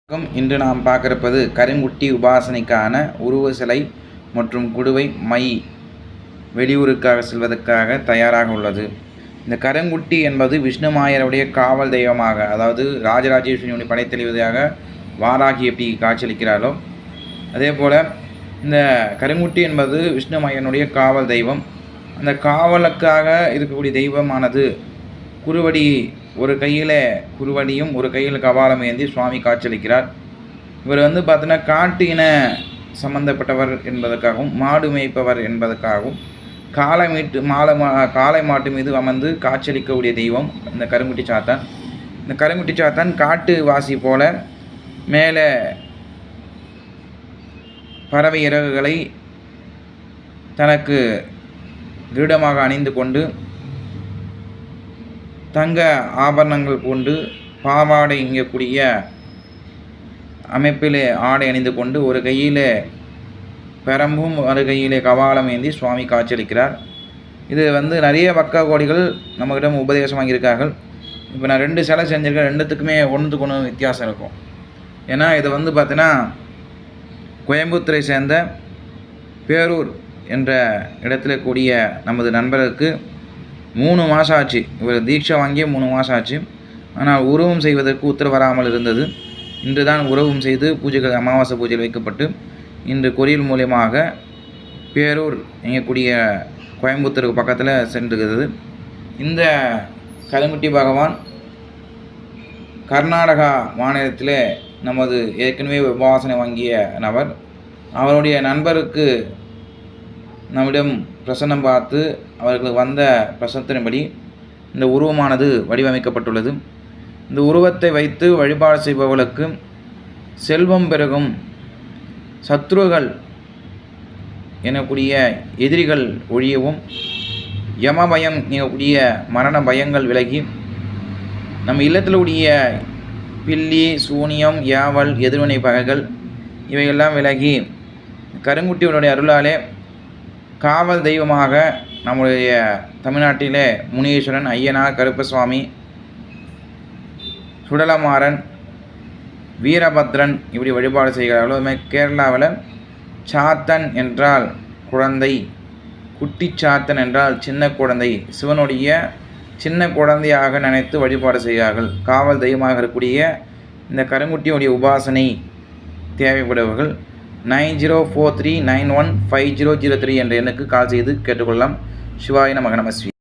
இன்று நாம் பார்க்கிருப்பது கருங்குட்டி உபாசனைக்கான உருவ சிலை மற்றும் குடுவை மை வெளியூருக்காக செல்வதற்காக தயாராக உள்ளது. இந்த கருங்குட்டி என்பது விஷ்ணுமாயருடைய காவல் தெய்வமாக, அதாவது ராஜராஜேஸ்வரியுடைய படைத்தெளிவதாக வாராகி எப்படி காட்சியளிக்கிறாரோ அதே போல் இந்த கருங்குட்டி என்பது விஷ்ணுமாயனுடைய காவல் தெய்வம். அந்த காவலுக்காக இருக்கக்கூடிய தெய்வமானது குருவடி, ஒரு கையில் குருவடியும் ஒரு கையில் கபாலம் ஏந்தி சுவாமி காட்சியளிக்கிறார். இவர் பார்த்தீங்கன்னா காட்டு இன சம்பந்தப்பட்டவர் என்பதற்காகவும் மாடு மேய்ப்பவர் என்பதற்காகவும் காளை மாட்டு மீது அமர்ந்து காட்சியளிக்கக்கூடிய தெய்வம் இந்த கருங்குட்டி சாத்தான். இந்த கருங்குட்டி சாத்தான் காட்டு வாசி போல மேலே பறவை இறகுகளை தனக்கு திருடமாக அணிந்து கொண்டு தங்க ஆபரணங்கள் கொண்டு பாவாடை இங்கக்கூடிய அமைப்பிலே ஆடை அணிந்து கொண்டு ஒரு கையிலே பெரம்பும் ஒரு கையிலே கபாலம் ஏந்தி சுவாமி காட்சியளிக்கிறார். இது நிறைய பக்க கோடிகள் நம்மகிட்ட உபதேசம் வாங்கியிருக்கார்கள். இப்போ நான் 2 சிலை செஞ்சுருக்கேன். ரெண்டுத்துக்குமே ஒன்றுத்துக்கு ஒன்று வித்தியாசம் இருக்கும். ஏன்னா இது பார்த்தீங்கன்னா கோயம்புத்தூரை சேர்ந்த பேரூர் என்ற இடத்துல கூடிய நமது நண்பருக்கு 3 மாதம் ஆச்சு. இவர் தீட்சை வாங்கிய 3 மாதம் ஆச்சு. ஆனால் உருவம் செய்வதற்கு உத்தரவு வராமல் இருந்தது. இன்று தான் உருவம் செய்து பூஜைகள் அமாவாசை பூஜையில் வைக்கப்பட்டு இன்று கொரியல் மூலியமாக பேரூர் எங்கக்கூடிய கோயம்புத்தூருக்கு பக்கத்தில் சென்றுகிறது. இந்த கருங்குட்டி பகவான் கர்நாடகா மாநிலத்தில் நமது ஏற்கனவே உபாசனை வாங்கிய நபர். அவருடைய நண்பருக்கு நம்மிடம் பிரசன்னம் பார்த்து அவர்களுக்கு வந்த பிரசனத்தின்படி இந்த உருவமானது வடிவமைக்கப்பட்டுள்ளது. இந்த உருவத்தை வைத்து வழிபாடு செய்பவர்களுக்கு செல்வம் பெருகும், சத்ருகள் எனக்கூடிய எதிரிகள் ஒழியவும், யம பயம் எனக்கூடிய மரண பயங்கள் விலகி, நம்ம இல்லத்தில் உடைய பில்லி, சூனியம், யாவல், எதிர்வினை பகைகள் இவையெல்லாம் விலகி கருங்குட்டியுடைய அருளாலே காவல் தெய்வமாக நம்முடைய தமிழ்நாட்டிலே முனீஸ்வரன், ஐயனார், கருப்பசுவாமி, சுடலமாறன், வீரபத்ரன் இப்படி வழிபாடு செய்கிறார்கள். அதுமாதிரி கேரளாவில் சாத்தன் என்றால் குழந்தை, குட்டி சாத்தன் என்றால் சின்ன குழந்தை, சிவனுடைய சின்ன குழந்தையாக நினைத்து வழிபாடு செய்கிறார்கள். காவல் தெய்வமாக இருக்கக்கூடிய இந்த கருங்குட்டியுடைய உபாசனை தேவைப்படுபவர்கள் 9043915003 என்ற எண்ணுக்கு கால் செய்து கேட்டுக்கொள்ளலாம். சிவாய நமக நம.